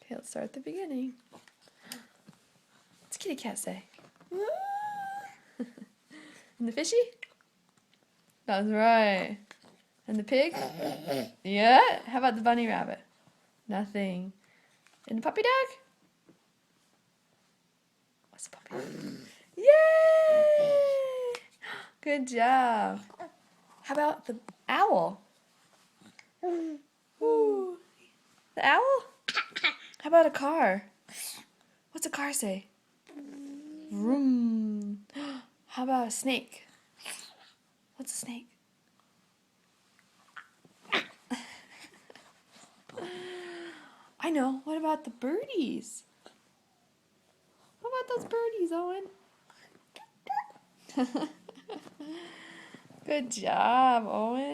Okay, let's start at the beginning. What's kitty cat say? And the fishy? That's right. And the pig? Yeah. How about the bunny rabbit? Nothing. And the puppy dog? What's the puppy dog? Yay! Good job. How about the owl? Ooh. The owl? How about a car? What's a car say? Vroom. How about a snake? What's a snake? I know. What about the birdies? What about those birdies, Owen? Good job, Owen.